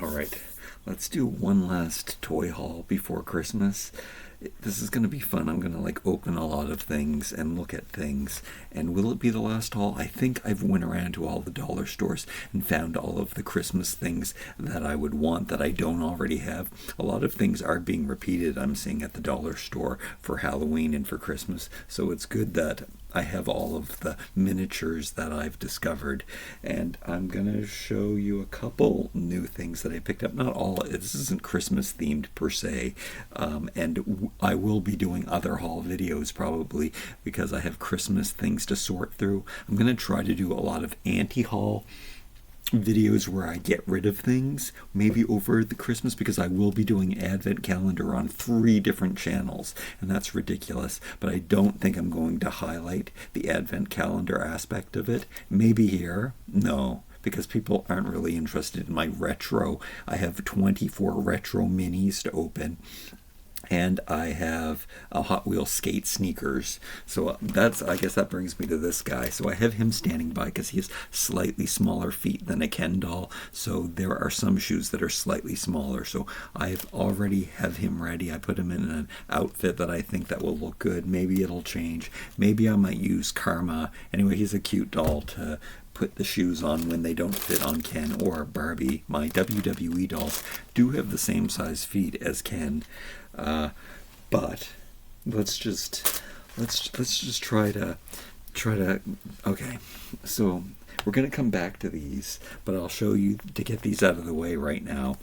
Alright, let's do one last toy haul before Christmas. This is going to be fun. I'm going to like open a lot of things and look at things. And will it be the last haul? I think I've went around to all the dollar stores and found all of the Christmas things that I would want that I don't already have. A lot of things are being repeated, I'm seeing at the dollar store for Halloween and for Christmas. So it's good that I have all of the miniatures that I've discovered, and I'm gonna show you a couple new things that I picked up. Not all, this isn't Christmas themed per se, and I will be doing other haul videos probably because I have Christmas things to sort through. I'm gonna try to do a lot of anti-haul videos where I get rid of things maybe over the Christmas, because I will be doing advent calendar on 3 different channels, and that's ridiculous. But I don't think I'm going to highlight the advent calendar aspect of it. Maybe here, no, because people aren't really interested in my retro. I have 24 retro minis to open, and I have a Hot Wheels skate sneakers. So I guess that brings me to this guy. So I have him standing by because he has slightly smaller feet than a Ken doll. So there are some shoes that are slightly smaller. So I've already have him ready. I put him in an outfit that I think that will look good. Maybe it'll change. Maybe I might use Karma. Anyway, he's a cute doll to put the shoes on when they don't fit on Ken or Barbie. My WWE dolls do have the same size feet as Ken, but let's just try to okay. So we're gonna come back to these, but I'll show you to get these out of the way right now.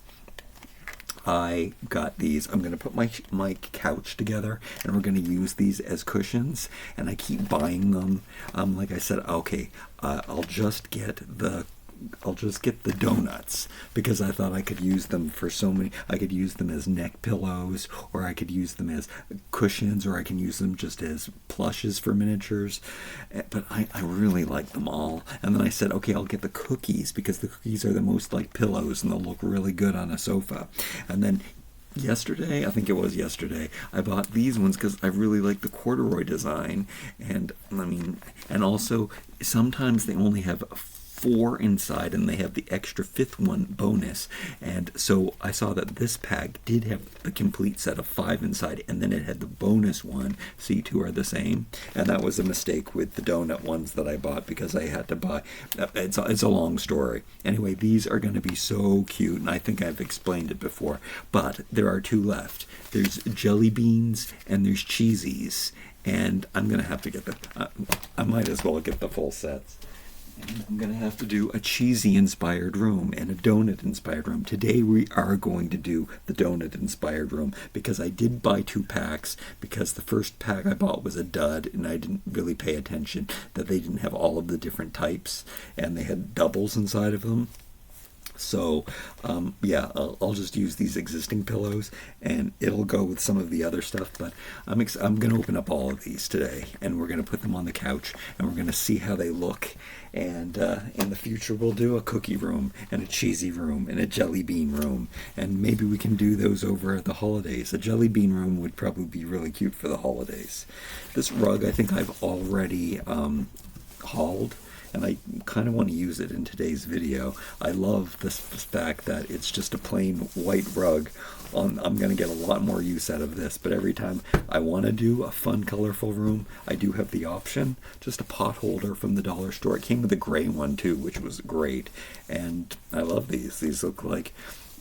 I got these. I'm going to put my couch together, and we're going to use these as cushions, and I keep buying them. Like I said, okay, I'll just get the donuts because I thought I could use them for so many. I could use them as neck pillows, or I could use them as cushions, or I can use them just as plushes for miniatures. But I really like them all. And then I said, okay, I'll get the cookies because the cookies are the most like pillows and they'll look really good on a sofa. And then yesterday, I think it was yesterday, I bought these ones because I really like the corduroy design. And I mean, and also sometimes they only have 4 inside and they have the extra 5th one bonus, and so I saw that this pack did have the complete set of 5 inside, and then it had the bonus one, see, 2 are the same. And that was a mistake with the donut ones that I bought because I had to buy, it's a long story. Anyway, these are going to be so cute, and I think I've explained it before, but there are 2 left. There's jelly beans and there's cheesies, and I'm going to have to get I might as well get the full sets. I'm going to have to do a cheesy-inspired room and a donut-inspired room. Today we are going to do the donut-inspired room because I did buy 2 packs because the first pack I bought was a dud, and I didn't really pay attention that they didn't have all of the different types, and they had doubles inside of them. So, yeah, I'll just use these existing pillows, and it'll go with some of the other stuff. But I'm going to open up all of these today, and we're going to put them on the couch, and we're going to see how they look. And in the future, we'll do a cookie room, and a cheesy room, and a jelly bean room. And maybe we can do those over the holidays. A jelly bean room would probably be really cute for the holidays. This rug, I think I've already hauled, and I kind of want to use it in today's video. I love this fact that it's just a plain white rug. I'm going to get a lot more use out of this, but every time I want to do a fun, colorful room, I do have the option. Just a pot holder from the dollar store. It came with a gray one too, which was great, and I love these. These look like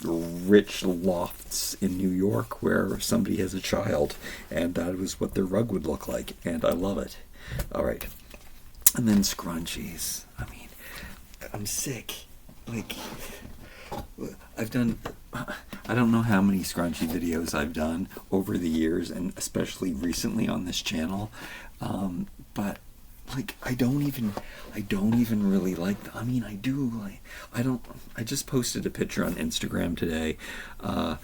rich lofts in New York where somebody has a child, and that was what their rug would look like, and I love it. All right. And then scrunchies. I mean, I'm sick. Like, I've done, I don't know how many scrunchie videos I've done over the years, and especially recently on this channel. But like, I don't even really like them. I mean, I do. Like, I just posted a picture on Instagram today. Go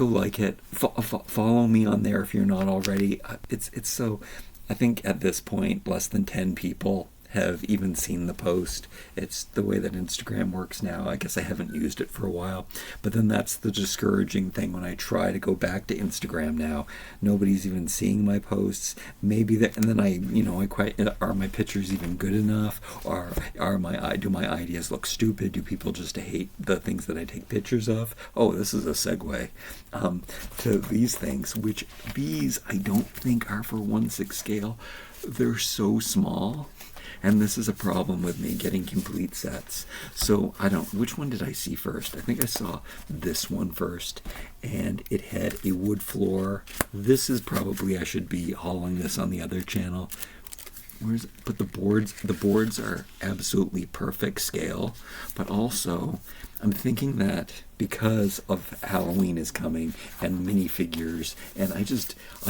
like it. Follow me on there if you're not already. It's so. I think at this point, less than 10 people have even seen the post. It's the way that Instagram works now. I guess I haven't used it for a while. But then that's the discouraging thing when I try to go back to Instagram now. Nobody's even seeing my posts. Maybe that, and then are my pictures even good enough? Or do my ideas look stupid? Do people just hate the things that I take pictures of? Oh, this is a segue to these things, which these I don't think are for 1/6 scale. They're so small, and this is a problem with me getting complete sets. So which one did I see first? I think I saw this one first, and it had a wood floor. This is probably, I should be hauling this on the other channel. But the boards are absolutely perfect scale, but also I'm thinking that because of Halloween is coming and minifigures, and I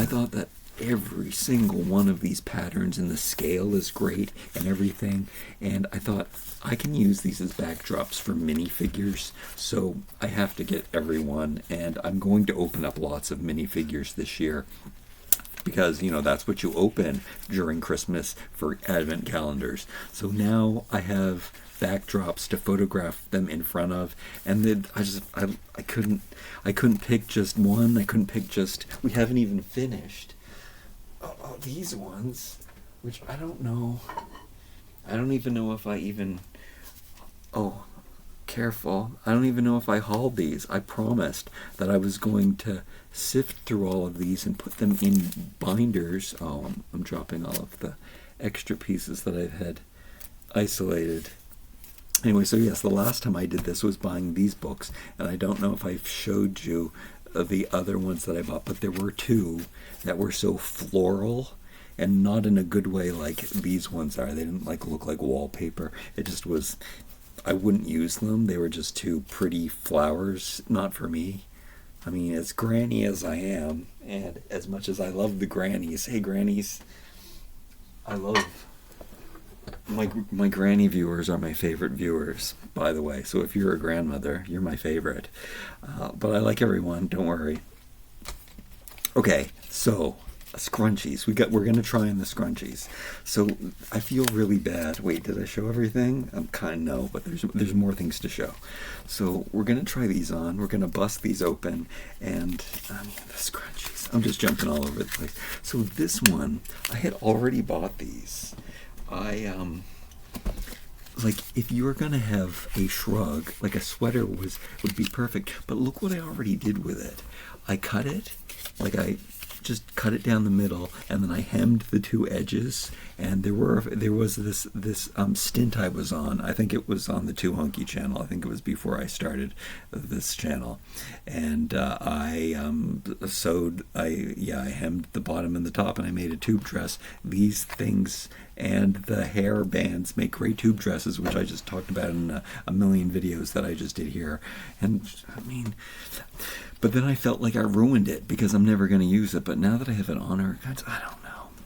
thought that every single one of these patterns and the scale is great and everything, and I thought I can use these as backdrops for minifigures, so I have to get every one, and I'm going to open up lots of minifigures this year. Because, that's what you open during Christmas for advent calendars. So now I have backdrops to photograph them in front of, and then I couldn't pick just one. We haven't even finished. These ones, which I don't know. I don't even know if I even. Oh, careful. I don't even know if I hauled these. I promised that I was going to sift through all of these and put them in binders. Oh, I'm dropping all of the extra pieces that I've had isolated. Anyway, so yes, the last time I did this was buying these books, and I don't know if I've showed you the other ones that I bought, but there were two that were so floral, and not in a good way like these ones are. They didn't look like wallpaper. It just was, I wouldn't use them. They were just too pretty flowers, not for me. I mean, as granny as I am, and as much as I love the grannies, hey grannies, I love my granny viewers are my favorite viewers, by the way. So if you're a grandmother, you're my favorite. But I like everyone, don't worry. Okay, so scrunchies. We're gonna try on the scrunchies. So I feel really bad. Wait, did I show everything? No, but there's more things to show. So we're gonna try these on. We're gonna bust these open, and the scrunchies. I'm just jumping all over the place. So this one, I had already bought these. If you were gonna have a shrug, like a sweater would be perfect. But look what I already did with it. I cut it, I just cut it down the middle, and then I hemmed the two edges. And there was this stint I was on. I think it was on the Too Hunky channel. I think it was before I started this channel, and I hemmed the bottom and the top, and I made a tube dress. These things and the hair bands make great tube dresses, which I just talked about in a million videos that I just did here. And I mean, but then I felt like I ruined it because I'm never going to use it. But now that I have it on her,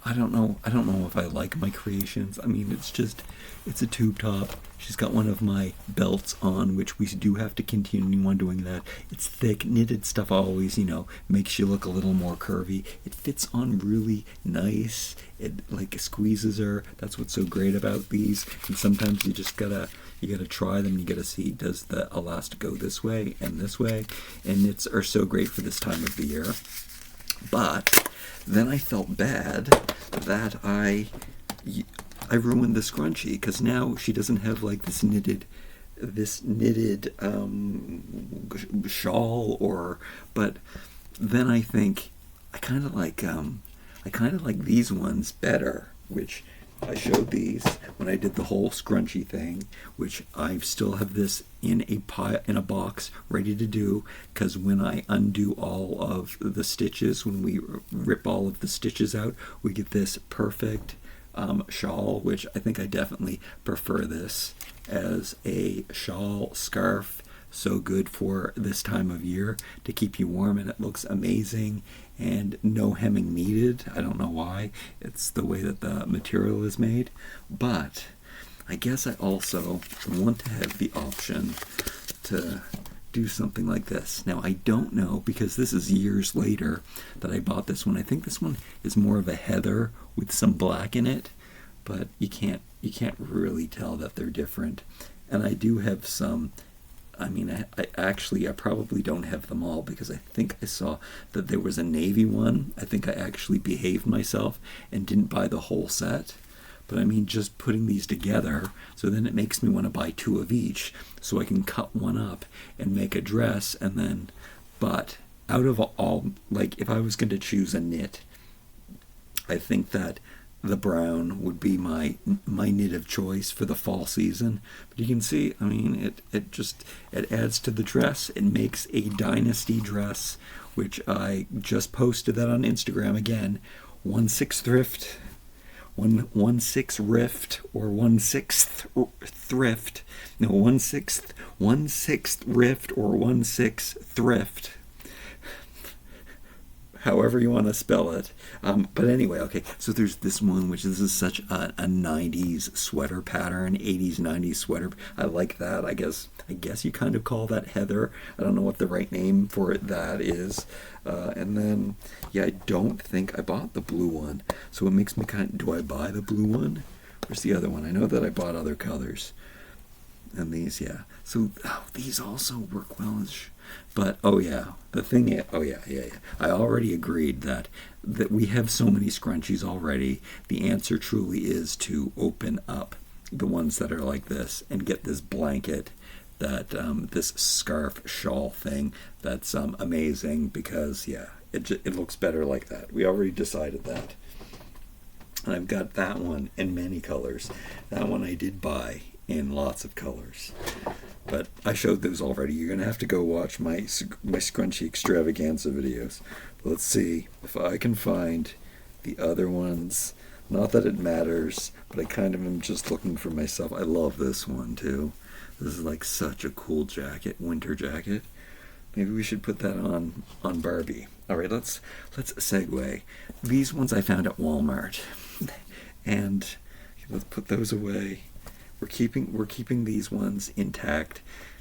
I don't know if I like my creations. I mean, it's a tube top. She's got one of my belts on, which we do have to continue on doing that. It's thick. Knitted stuff always, makes you look a little more curvy. It fits on really nice. It squeezes her. That's what's so great about these. And sometimes you gotta try them. You gotta see, does the elastic go this way and this way? And knits are so great for this time of the year. But then I felt bad that I ruined the scrunchie, because now she doesn't have this knitted shawl, but then I think I kind of like these ones better, which I showed these when I did the whole scrunchie thing, which I still have this in a box ready to do, because when I undo all of the stitches, when we rip all of the stitches out, we get this perfect shawl, which I think I definitely prefer this as a shawl, scarf. So good for this time of year to keep you warm, and it looks amazing, and no hemming needed. I don't know why. It's the way that the material is made. But I guess I also want to have the option to do something like this. Now, I don't know, because this is years later that I bought this one. I think this one is more of a heather with some black in it, but you can't really tell that they're different. And I do have some. I mean, I probably don't have them all because I think I saw that there was a navy one. I think I actually behaved myself and didn't buy the whole set. But I mean, just putting these together, so then it makes me want to buy 2 of each, so I can cut one up and make a dress, and then, but out of all, like, if I was going to choose a knit, I think that the brown would be my knit of choice for the fall season. But you can see, I mean, it adds to the dress. It makes a dynasty dress, which I just posted that on Instagram again. 1/6 thrift, 1/6 rift, or 1/6 thrift. No, 1/6 rift, or 1/6 thrift. However you want to spell it. But anyway, okay, so there's this one, which is such a 90s sweater pattern, 80s, 90s sweater. I like that. I guess you kind of call that heather. I don't know what the right name for that is. And then, yeah, I don't think I bought the blue one. So it makes me do I buy the blue one? Where's the other one? I know that I bought other colors. And these, yeah. So these also work well as... But oh yeah, the thing is, oh yeah. I already agreed that we have so many scrunchies already. The answer truly is to open up the ones that are like this and get this blanket, that this scarf shawl thing. That's amazing, because yeah, it looks better like that. We already decided that. And I've got that one in many colors. That one I did buy in lots of colors. But I showed those already. You're going to have to go watch my scrunchie extravaganza videos. Let's see if I can find the other ones. Not that it matters, but I kind of am just looking for myself. I love this one too. This is like such a cool jacket, winter jacket. Maybe we should put that on Barbie. All right, let's segue. These ones I found at Walmart, and let's put those away. We're keeping these ones intact.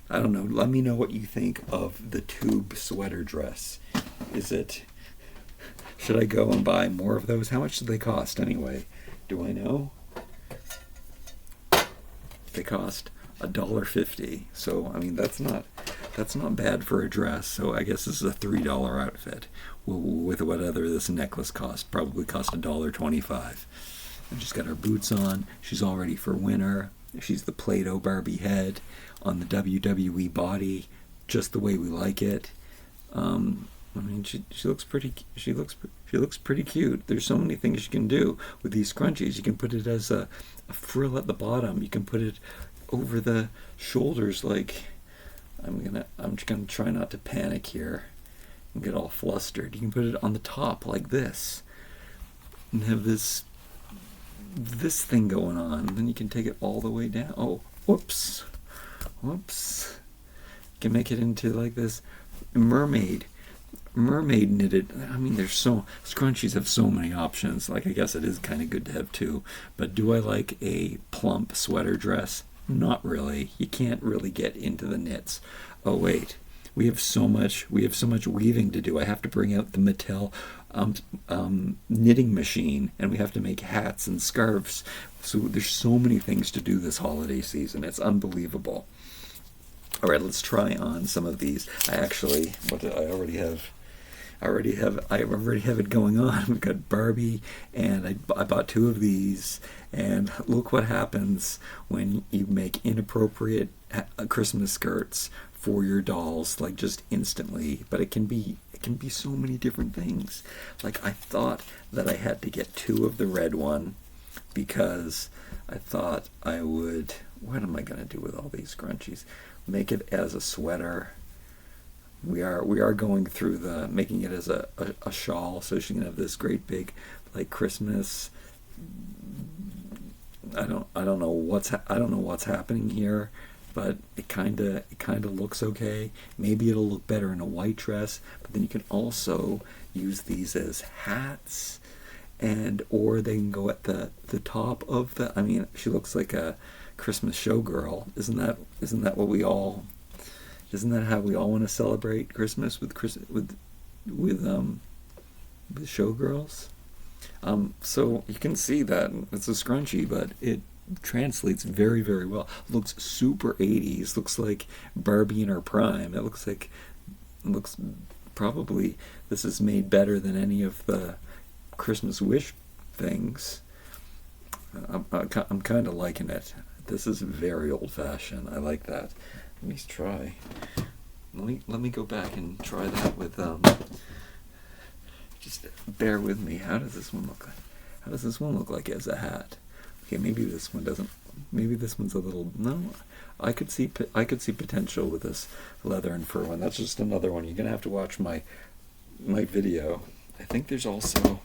I don't know. Let me know what you think of the tube sweater dress. Should I go and buy more of those? How much do they cost anyway? Do I know? They cost $1.50. So I mean, that's not bad for a dress. So I guess this is a $3 outfit with whatever this necklace cost. Probably cost $1.25. And she's got her boots on. She's all ready for winter. She's the Play-Doh Barbie head on the WWE body, just the way we like it. I mean, she looks pretty. She looks pretty cute. There's so many things you can do with these scrunchies. You can put it as a frill at the bottom. You can put it over the shoulders. Like, I'm just gonna try not to panic here and get all flustered. You can put it on the top like this, and have this thing going on. Then you can take it all the way down. Oh, whoops. You can make it into like this mermaid knitted. I mean, scrunchies have so many options. Like, I guess it is kind of good to have two. But do I like a plump sweater dress? Not really. You can't really get into the knits. Oh wait, we have so much weaving to do. I have to bring out the Mattel knitting machine, and we have to make hats and scarves. So there's so many things to do this holiday season. It's unbelievable. All right, let's try on some of these. I already have it going on. We've got Barbie, and I bought 2 of these, and look what happens when you make inappropriate Christmas skirts for your dolls, like, just instantly. But it can be so many different things. Like, I thought that I had to get 2 of the red one because I thought I would, what am I going to do with all these scrunchies? Make it as a sweater. We are going through making it as a shawl, so she can have this great big, like, Christmas. I don't know what's happening here, but it kind of looks okay. Maybe it'll look better in a white dress, but then you can also use these as hats, or they can go at the top of the. I mean, she looks like a Christmas showgirl. Isn't that what we all? Isn't that how we all want to celebrate Christmas with showgirls? So you can see that it's a scrunchie, but translates very, very well. Looks super 80s. Looks like Barbie in her prime. It looks probably this is made better than any of the Christmas Wish things. I'm kind of liking it. This is very old-fashioned. I like that. Let me try. Let me go back and try that with Just bear with me. How does this one look like? How does this one look like as a hat? Okay, maybe this one doesn't. Maybe this one's a little. No, I could see potential with this leather and fur one. That's just another one. You're gonna have to watch my video. I think there's also.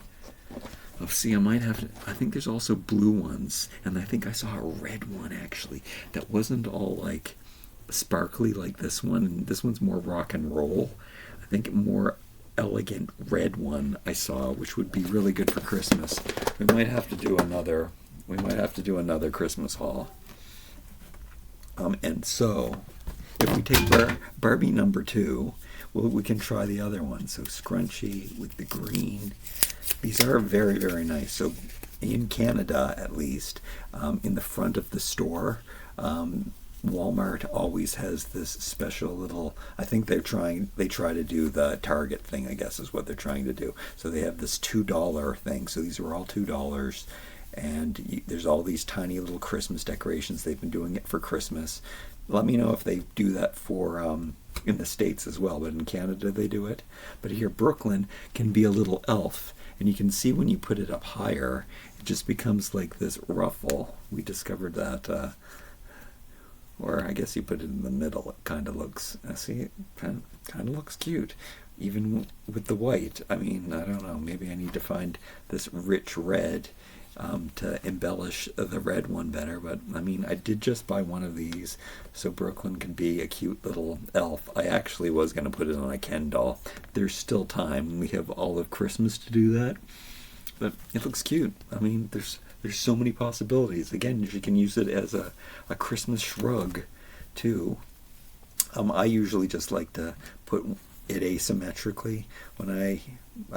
Oh, see, I might have to. I think there's also blue ones, and I think I saw a red one actually that wasn't all like sparkly like this one. And this one's more rock and roll. I think more elegant red one I saw, which would be really good for Christmas. We might have to do another. We might have to do another Christmas haul. And so, if we take Barbie number 2, we can try the other one. So Scrunchie with the green. These are very, very nice. So in Canada, at least, in the front of the store, Walmart always has this special little. I think they try to do the Target thing, I guess is what they're trying to do. So they have this $2 thing. So these are all $2. And there's all these tiny little Christmas decorations. They've been doing it for Christmas. Let me know if they do that for in the States as well, but in Canada they do it. But here, Brooklyn can be a little elf, and you can see when you put it up higher, it just becomes like this ruffle. We discovered that, or I guess you put it in the middle. It kind of looks. See, it kind of looks cute, even with the white. I mean, I don't know. Maybe I need to find this rich red. To embellish the red one better, but I mean, I did just buy one of these, so Brooklyn can be a cute little elf. I actually was going to put it on a Ken doll. There's still time. We have all of Christmas to do that, but it looks cute. I mean, there's so many possibilities. Again, you can use it as a Christmas shrug, too. I usually just like to put it asymmetrically when I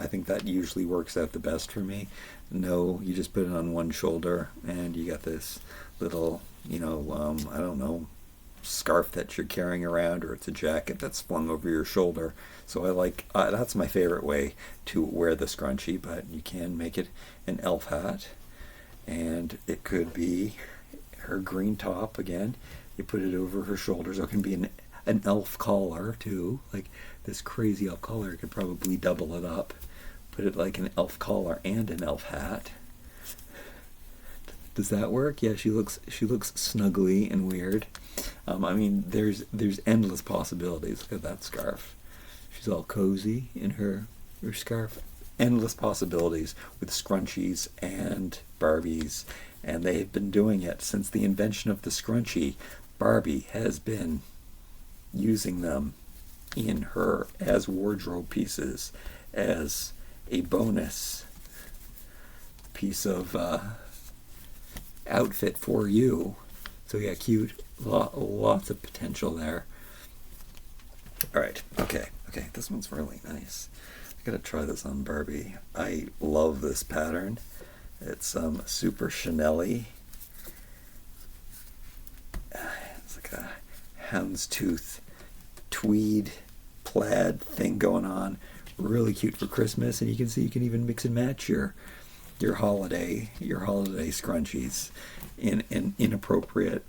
think that usually works out the best for me. No, you just put it on one shoulder and you got this little, I don't know, scarf that you're carrying around, or it's a jacket that's flung over your shoulder. So I like, that's my favorite way to wear the scrunchie, but you can make it an elf hat. And it could be her green top again. You put it over her shoulders. It can be an elf collar too, like this crazy elf collar. You could probably double it up, put it like an elf collar and an elf hat. Does that work? Yeah, she looks snuggly and weird. I mean, there's endless possibilities. Look at that scarf. She's all cozy in her scarf. Endless possibilities with scrunchies and Barbies, and they've been doing it since the invention of the scrunchie. Barbie has been using them in her as wardrobe pieces, as a bonus piece of outfit for you. So yeah, cute. Lots of potential there. All right. Okay. This one's really nice. I gotta try this on Barbie. I love this pattern. It's super Chanel-y. It's like a houndstooth tweed plaid thing going on. Really cute for Christmas, and you can see you can even mix and match your holiday scrunchies in an inappropriate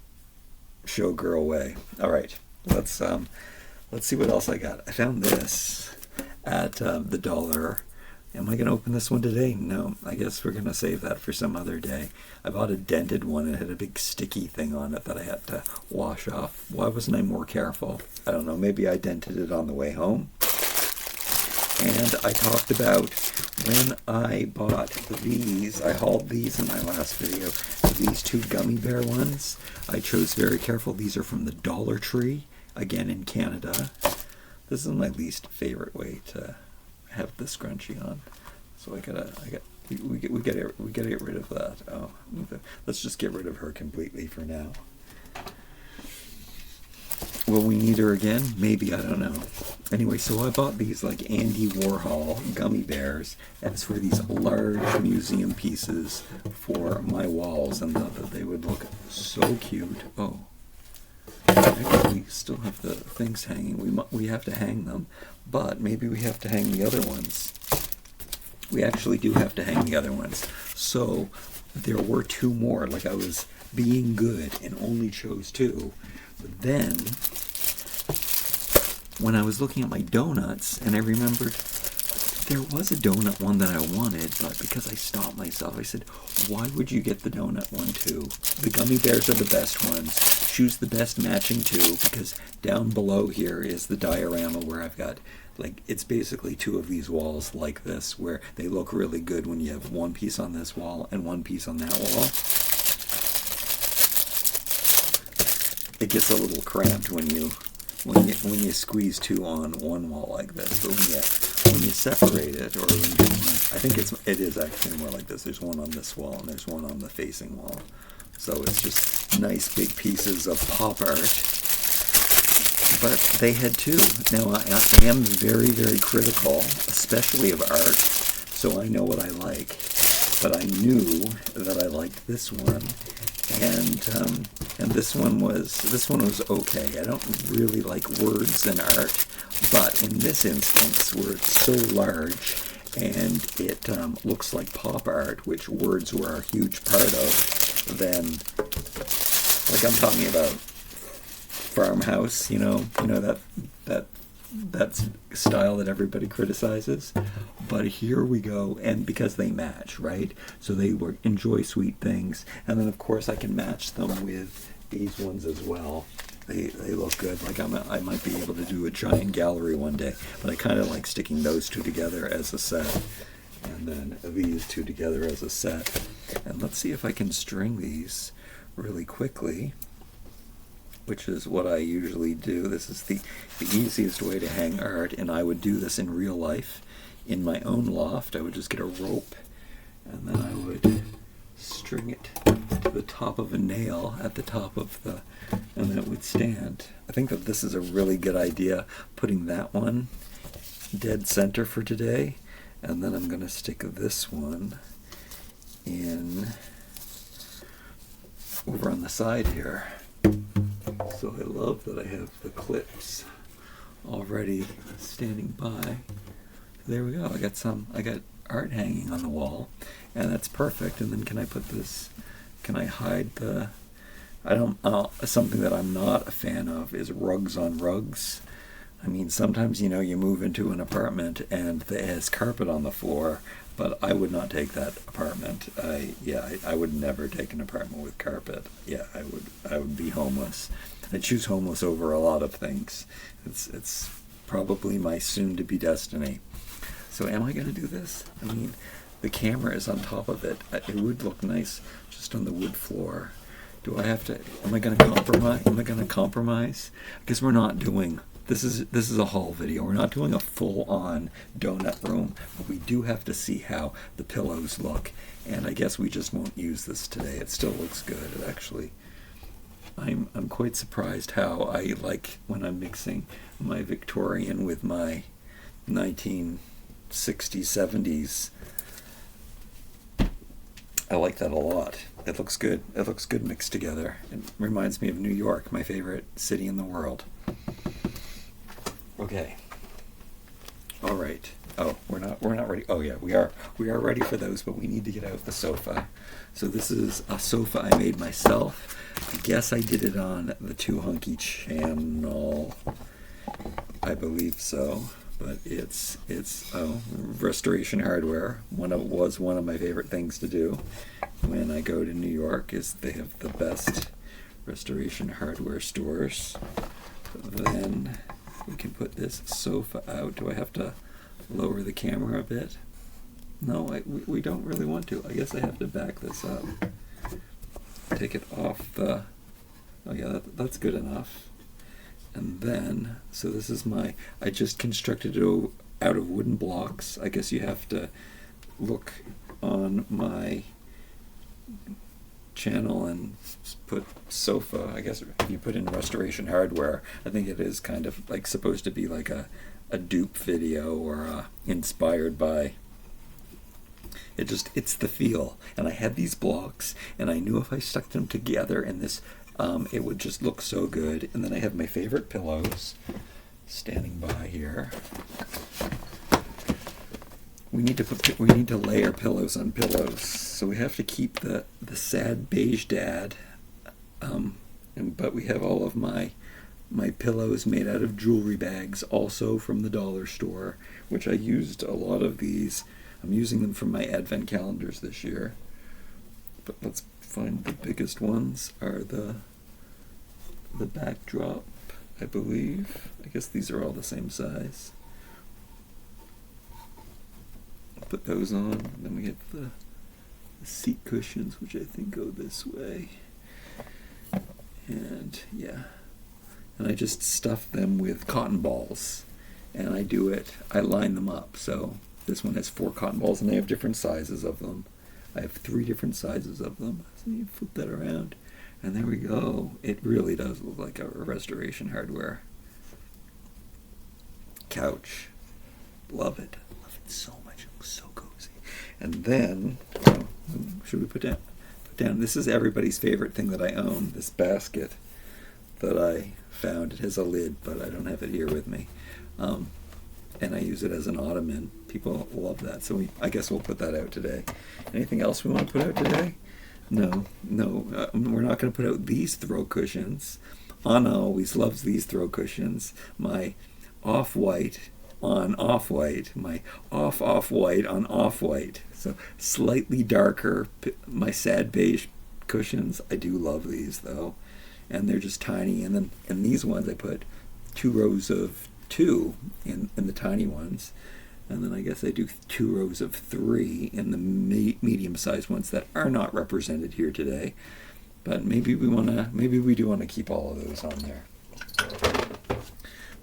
showgirl way. All right, let's see what else I got. I found this at the dollar. Am I going to open this one today? No, I guess we're going to save that for some other day. I bought a dented one. It had a big sticky thing on it that I had to wash off. Why wasn't I more careful? I don't know. Maybe I dented it on the way home. And I talked about when I bought these. I hauled these in my last video. These 2 gummy bear ones. I chose very careful. These are from the Dollar Tree, again in Canada. This is my least favorite way to have the scrunchie on, so we gotta get rid of that. Oh, let's just get rid of her completely for now. Will we need her again? Maybe, I don't know. Anyway, so I bought these like Andy Warhol gummy bears as for these large museum pieces for my walls, and thought that they would look so cute. Oh, actually, we still have the things hanging. We have to hang them, but maybe we have to hang the other ones. We actually do have to hang the other ones. So there were two more. Like I was being good and only chose two. But then, when I was looking at my donuts, and I remembered there was a donut one that I wanted, but because I stopped myself, I said, why would you get the donut one too? The gummy bears are the best ones. Choose the best matching two, because down below here is the diorama where I've got, like, it's basically two of these walls like this, where they look really good when you have one piece on this wall and one piece on that wall. It gets a little cramped when you squeeze two on one wall like this, but when you separate it, or I think it is actually more like this. There's one on this wall and there's one on the facing wall, so it's just nice big pieces of pop art. But they had two. Now I am very, very critical, especially of art, so I know what I like. But I knew that I liked this one. And this one was okay. I don't really like words in art, but in this instance, where it's so large and it looks like pop art, which words were a huge part of, then, like I'm talking about farmhouse, that style that everybody criticizes. But here we go, and because they match, right? So they enjoy sweet things, and then of course I can match them with these ones as well. They look good. Like I might be able to do a giant gallery one day, but I kind of like sticking those two together as a set, and then these two together as a set. And let's see if I can string these really quickly, which is what I usually do. This is the easiest way to hang art, and I would do this in real life. In my own loft, I would just get a rope, and then I would string it to the top of a nail at the top of and then it would stand. I think that this is a really good idea, putting that one dead center for today, and then I'm going to stick this one in over on the side here. So I love that I have the clips already standing by. There we go. I got art hanging on the wall, and that's perfect. And then can I hide something that I'm not a fan of is rugs on rugs. I mean, sometimes, you move into an apartment and it has carpet on the floor, but I would not take that apartment. I would never take an apartment with carpet. Yeah, I would be homeless. I choose homeless over a lot of things. It's probably my soon-to-be destiny. So am I going to do this? I mean, the camera is on top of it. It would look nice just on the wood floor. Do I have to? Am I going to compromise? I guess we're not doing. This is a haul video. We're not doing a full-on donut room, but we do have to see how the pillows look. And I guess we just won't use this today. It still looks good. It actually. I'm quite surprised how I like when I'm mixing my Victorian with my 1960s, 70s. I like that a lot. It looks good. It looks good mixed together. It reminds me of New York, my favorite city in the world. Okay. All right. Oh, we're not ready. Oh yeah, we are ready for those, but we need to get out the sofa. So this is a sofa I made myself. I guess I did it on the Too Hunky channel. I believe so. But it's restoration hardware. Was one of my favorite things to do when I go to New York. Is they have the best restoration hardware stores. Then we can put this sofa out. Do I have to lower the camera a bit? No, we don't really want to. I guess I have to back this up. Take it off the. Oh yeah, that's good enough. And then, so this is I just constructed it out of wooden blocks. I guess you have to look on my channel and put sofa, I guess if you put in restoration hardware, I think it is kind of like supposed to be like a dupe video or inspired by. It's the feel. And I had these blocks, and I knew if I stuck them together in this, it would just look so good. And then I have my favorite pillows standing by here. We need to layer pillows on pillows, so we have to keep the sad beige dad. But we have all of my pillows made out of jewelry bags, also from the dollar store, which I used a lot of these. I'm using them for my advent calendars this year. But let's find the biggest ones are the backdrop, I believe. I guess these are all the same size. Put those on, then we get the seat cushions, which I think go this way. And yeah, and I just stuff them with cotton balls, and I line them up. So this one has 4 cotton balls, and they have different sizes of them. I have 3 different sizes of them. So you flip that around, and there we go. It really does look like a restoration hardware couch. Love it. Love it so much. It looks so cozy. And then, should we put down? This is everybody's favorite thing that I own. This basket that I found. It has a lid, but I don't have it here with me. And I use it as an ottoman. People love that, so I guess we'll put that out today. Anything else we want to put out today? No. We're not going to put out these throw cushions. Anna always loves these throw cushions. My off-white on off-white. My off-white on off-white. So slightly darker. My sad beige cushions. I do love these, though. And they're just tiny. And then in these ones, I put 2 rows of 2 in the tiny ones, and then I guess I do 2 rows of 3 in the medium-sized ones that are not represented here today. But maybe we do want to keep all of those on there.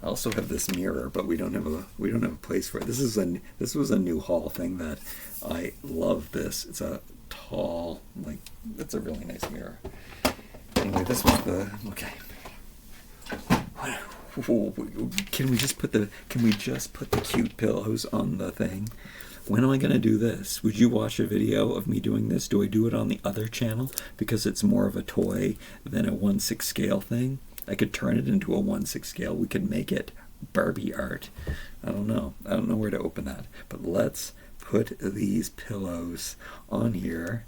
I also have this mirror, but we don't have a place for it. This was a new haul thing that I love. This it's a tall, it's a really nice mirror. Anyway, this was the okay. Can we just put the cute pillows on the thing? When am I going to do this? Would you watch a video of me doing this? Do I do it on the other channel because it's more of a toy than a 1/6 scale thing? I could turn it into a 1/6 scale. We could make it Barbie art. I don't know where to open that. But let's put these pillows on here.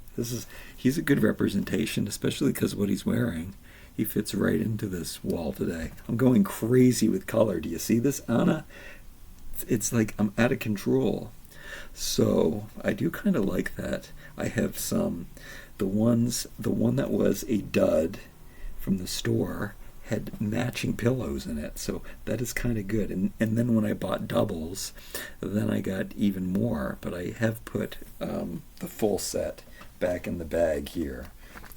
He's a good representation, especially because what he's wearing. He fits right into this wall today. I'm going crazy with color. Do you see this, Anna? It's like I'm out of control. So I do kind of like that. I have the one that was a dud from the store had matching pillows in it. So that is kind of good. And then when I bought doubles, then I got even more. But I have put the full set back in the bag here.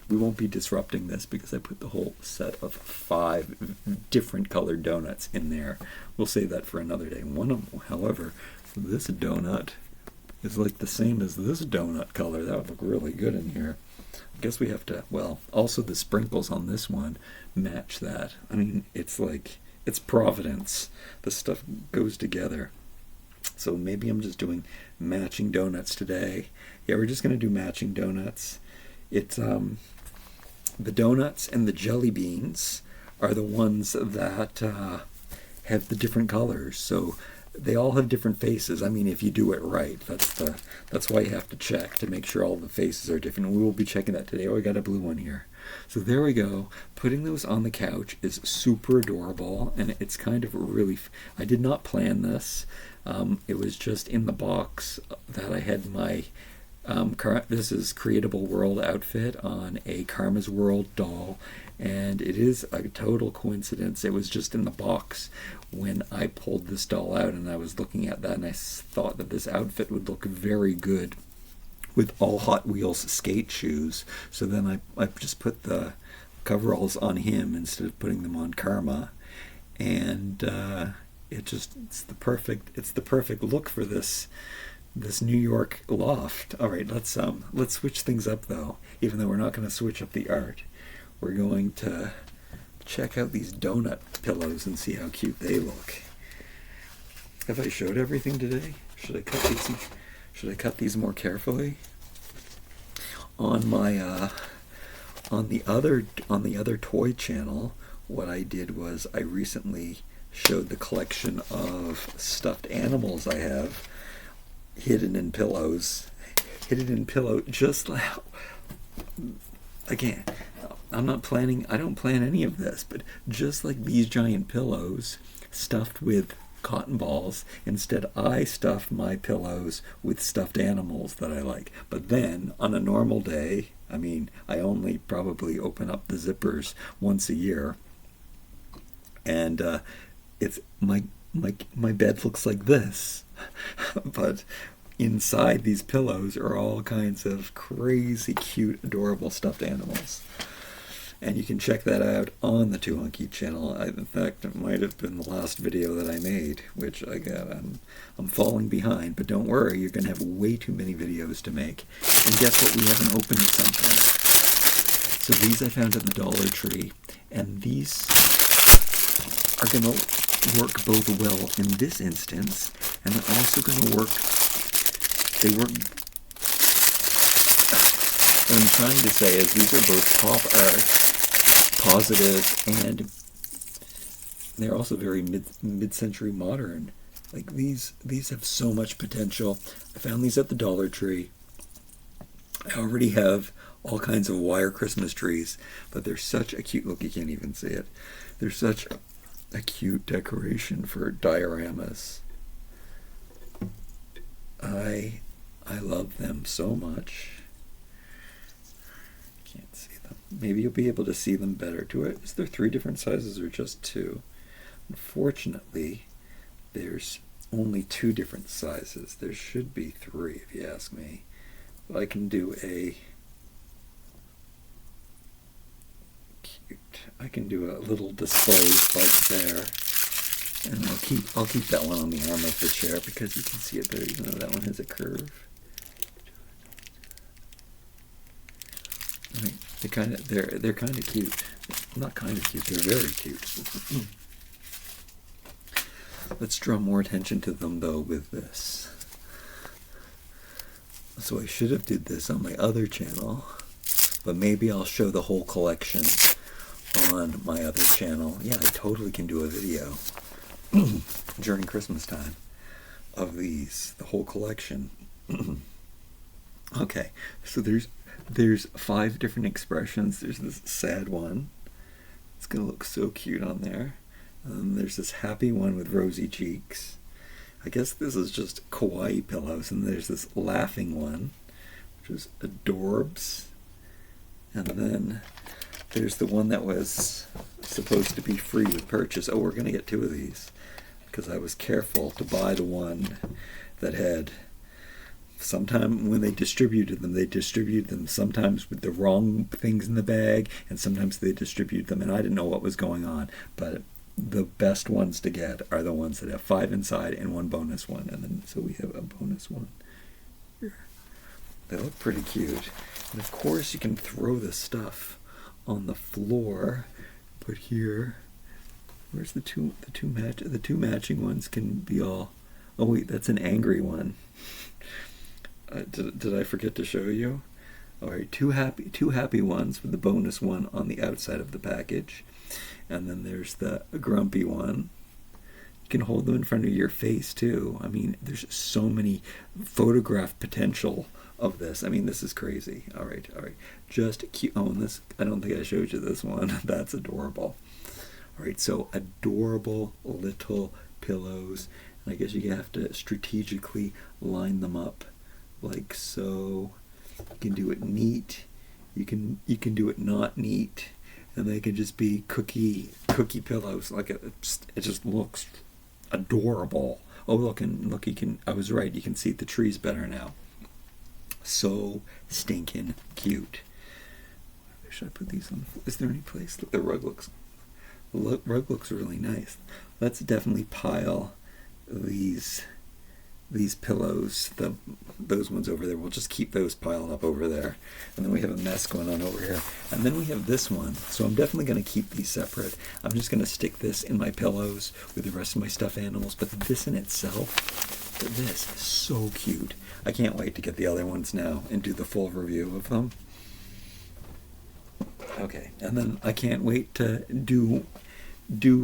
We won't be disrupting this because I put the whole set of 5 different colored donuts in there. We'll save that for another day. However, this donut is like the same as this donut color. That would look really good in here. I guess we have to, also the sprinkles on this one match that. I mean, it's Providence. The stuff goes together. So maybe I'm just doing matching donuts today. Yeah, we're just going to do matching donuts. It's the donuts and the jelly beans are the ones that have the different colors. So they all have different faces. I mean, if you do it right, that's why you have to check to make sure all the faces are different. We will be checking that today. Oh, I got a blue one here. So there we go. Putting those on the couch is super adorable, and it's kind of really. I did not plan this. It was just in the box that I had my. This is Creatable World outfit on a Karma's World doll, and it is a total coincidence. It was just in the box when I pulled this doll out, and I was looking at that, and I thought that this outfit would look very good with all Hot Wheels skate shoes. So then I just put the coveralls on him instead of putting them on Karma, and it's the perfect look for this this New York loft. All right, let's switch things up though. Even though we're not going to switch up the art, we're going to check out these donut pillows and see how cute they look. Have I showed everything today? Should I cut these? Should I cut these more carefully? On my on the other toy channel, what I did was I recently showed the collection of stuffed animals I have hidden in pillows. Just like, again, I don't plan any of this, but just like these giant pillows stuffed with cotton balls, instead I stuff my pillows with stuffed animals that I like. But then on a normal day, I mean, I only probably open up the zippers once a year, and it's my bed looks like this, but inside these pillows are all kinds of crazy cute adorable stuffed animals. And you can check that out on the Too Hunky channel. In fact, it might have been the last video that I made, which I'm falling behind, but don't worry, you're going to have way too many videos to make. And guess what? We haven't opened something. So these I found at the Dollar Tree, and these are going to work both well in this instance, and they're also going to work. They work. What I'm trying to say is these are both pop art, positive, and they're also very mid-century modern. Like these have so much potential. I found these at the Dollar Tree. I already have all kinds of wire Christmas trees, but they're such a cute look. You can't even see it. They're such a cute decoration for dioramas. I love them so much. Can't see them. Maybe you'll be able to see them better. Is there 3 different sizes or just 2? Unfortunately, there's only 2 different sizes. There should be 3 if you ask me. But I can do a little display like there. And I'll keep that one on the arm of the chair because you can see it there even though that one has a curve. I mean, they're kind of cute. Not kind of cute. They're very cute. Let's draw more attention to them though with this. So I should have did this on my other channel, but maybe I'll show the whole collection on my other channel. Yeah, I totally can do a video during Christmas time of these, the whole collection. Okay, so there's 5 different expressions. There's this sad one. It's gonna look so cute on there. And there's this happy one with rosy cheeks. I guess this is just kawaii pillows. And there's this laughing one, which is adorbs. And then there's the one that was supposed to be free with purchase. Oh, we're gonna get 2 of these because I was careful to buy the one that had. Sometime when they distributed them sometimes with the wrong things in the bag, and sometimes they distributed them, and I didn't know what was going on. But the best ones to get are the ones that have 5 inside and 1 bonus one, and then so we have a bonus one here. They look pretty cute, and of course you can throw this stuff on the floor. But here, where's the two matching ones can be all. Oh wait, that's an angry one. Did I forget to show you? All right, two happy ones with the bonus one on the outside of the package, and then there's the grumpy one. You can hold them in front of your face too. I mean, there's so many photograph potential of this. I mean, this is crazy. All right, just cute. Oh, and this, I don't think I showed you this one. That's adorable. All right, so adorable little pillows, and I guess you have to strategically line them up. Like so. You can do it neat. You can do it not neat, and they can just be cookie pillows. Like it just looks adorable. Oh look, you can. I was right. You can see the trees better now. So stinking cute. Should I put these on? Is there any place that the rug looks? The rug looks really nice. Let's definitely pile these these pillows, those ones over there. We'll just keep those piled up over there. And then we have a mess going on over here. And then we have this one. So I'm definitely going to keep these separate. I'm just going to stick this in my pillows with the rest of my stuffed animals. But this in itself, this is so cute. I can't wait to get the other ones now and do the full review of them. Okay, and then I can't wait to do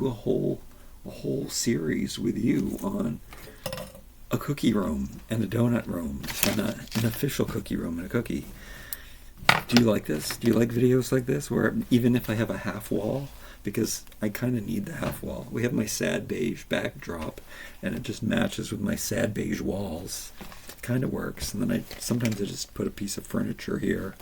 a whole series with you on a cookie room and a donut room and an official cookie room and a cookie. Do you like this? Do you like videos like this where even if I have a half wall, because I kind of need the half wall. We have my sad beige backdrop and it just matches with my sad beige walls. It kind of works. And then sometimes I just put a piece of furniture here.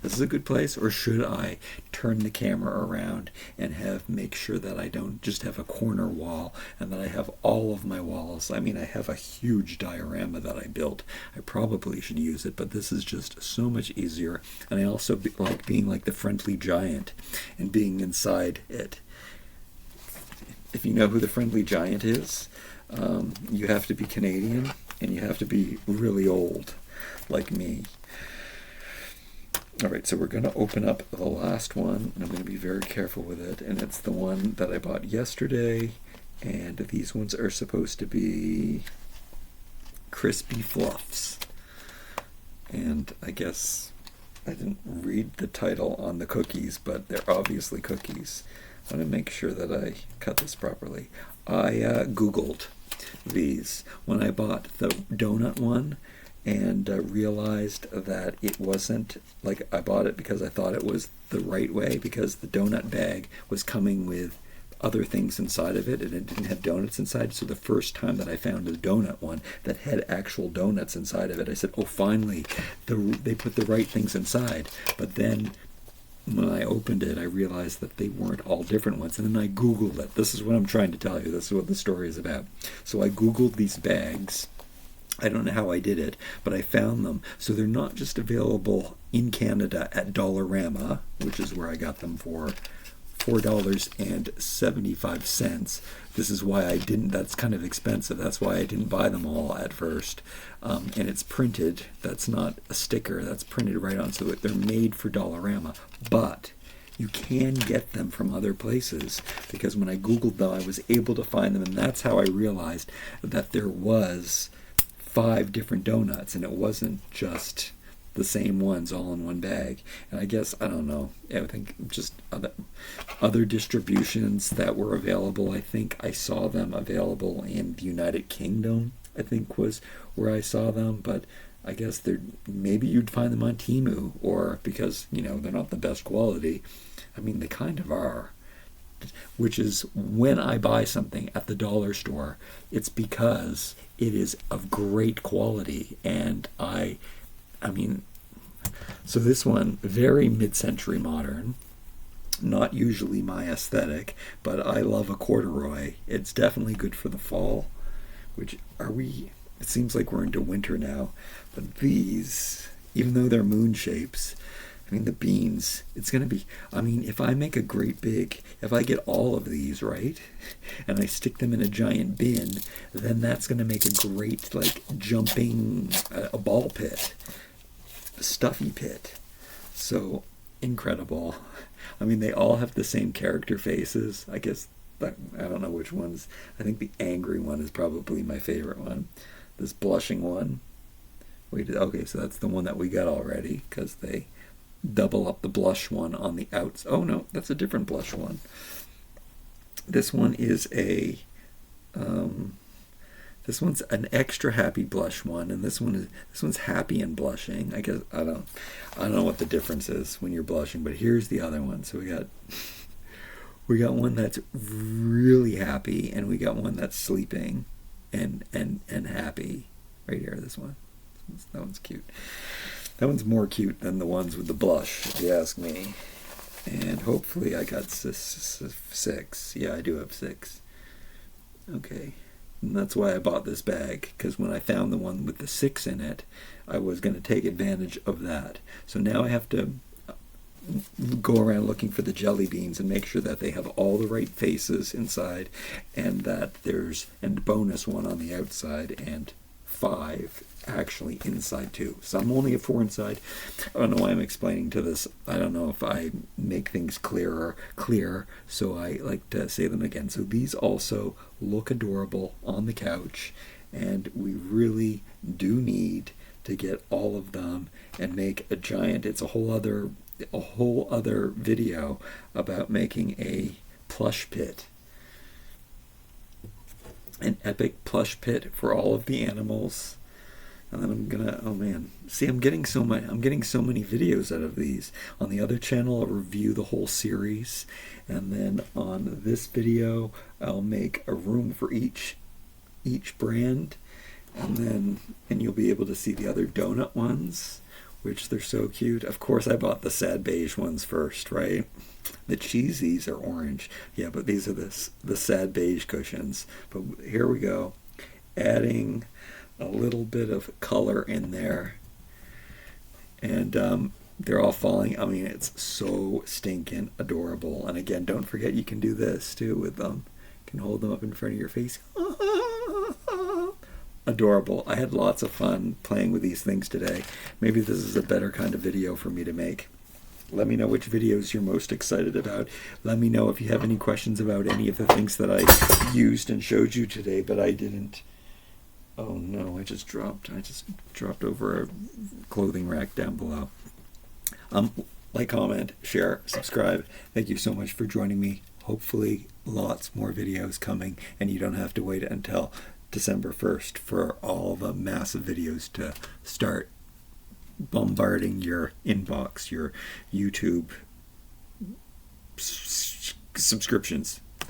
This is a good place, or should I turn the camera around and make sure that I don't just have a corner wall and that I have all of my walls? I mean, I have a huge diorama that I built. I probably should use it, but this is just so much easier. And I also like being like the friendly giant and being inside it. If you know who the friendly giant is, you have to be Canadian and you have to be really old, like me. All right, so we're going to open up the last one, and I'm going to be very careful with it, and it's the one that I bought yesterday, and these ones are supposed to be crispy fluffs. And I guess I didn't read the title on the cookies, but they're obviously cookies. I want to make sure that I cut this properly. I Googled these when I bought the donut one, and realized that it wasn't, like, I bought it because I thought it was the right way, because the donut bag was coming with other things inside of it and it didn't have donuts inside. So the first time that I found a donut one that had actual donuts inside of it, I said, oh, finally, they put the right things inside. But then when I opened it, I realized that they weren't all different ones. And then I Googled it. This is what I'm trying to tell you. This is what the story is about. So I Googled these bags. I don't know how I did it, but I found them. So they're not just available in Canada at Dollarama, which is where I got them for $4.75. This is why I didn't, that's kind of expensive. That's why I didn't buy them all at first. And it's printed. That's not a sticker. That's printed right on. So they're made for Dollarama. But you can get them from other places, because when I Googled them, I was able to find them. And that's how I realized that there was 5 different donuts, and it wasn't just the same ones all in one bag. And I guess, I don't know, I think just other distributions that were available. I think I saw them available in the United Kingdom, I think was where I saw them, but I guess maybe you'd find them on Temu, or because, they're not the best quality. I mean, they kind of are. Which is, when I buy something at the dollar store, it's because it is of great quality. And I mean, so this one, very mid-century modern, not usually my aesthetic, but I love a corduroy. It's definitely good for the fall, it seems like we're into winter now, but these, even though they're moon shapes, I mean, the beans, it's going to be, if I make if I get all of these, right, and I stick them in a giant bin, then that's going to make a great, jumping, a ball pit, a stuffy pit. So, incredible. They all have the same character faces. I guess, I don't know which ones. I think the angry one is probably my favorite one. This blushing one. Okay, so that's the one that we got already, because they double up the blush one on the outs. Oh no, that's a different blush one. This one is this one's an extra happy blush one, and this one's happy and blushing. I guess I don't know what the difference is when you're blushing, but here's the other one. So we got one that's really happy, and we got one that's sleeping and happy. Right here, this one. That one's cute. That one's more cute than the ones with the blush, if you ask me. And hopefully I got 6. Yeah, I do have 6. Okay. And that's why I bought this bag, because when I found the one with the 6 in it, I was going to take advantage of that. So now I have to go around looking for the jelly beans and make sure that they have all the right faces inside, and that there's a bonus one on the outside, and 5 actually inside too. Some only have 4 inside. I don't know why I'm explaining to this. I don't know if I make things clear, so I like to say them again. So these also look adorable on the couch, and we really do need to get all of them and make a giant. It's a whole other video about making a plush pit. An epic plush pit for all of the animals. And then I'm gonna, oh man, see, I'm getting so many videos out of these. On the other channel, I'll review the whole series, and then on this video, I'll make a room for each brand, and you'll be able to see the other donut ones, which they're so cute. Of course, I bought the sad beige ones first, right? The cheesies are orange, yeah, but these are the sad beige cushions. But here we go, adding a little bit of color in there, and they're all falling. I mean, it's so stinking adorable. And again, don't forget you can do this too with them. You can hold them up in front of your face. Adorable. I had lots of fun playing with these things today. Maybe this is a better kind of video for me to make. Let me know which videos you're most excited about. Let me know if you have any questions about any of the things that I used and showed you today, but I didn't. Oh no, I just dropped over a clothing rack down below. Like, comment, share, subscribe. Thank you so much for joining me. Hopefully lots more videos coming, and you don't have to wait until December 1st for all the massive videos to start bombarding your inbox, your YouTube subscriptions.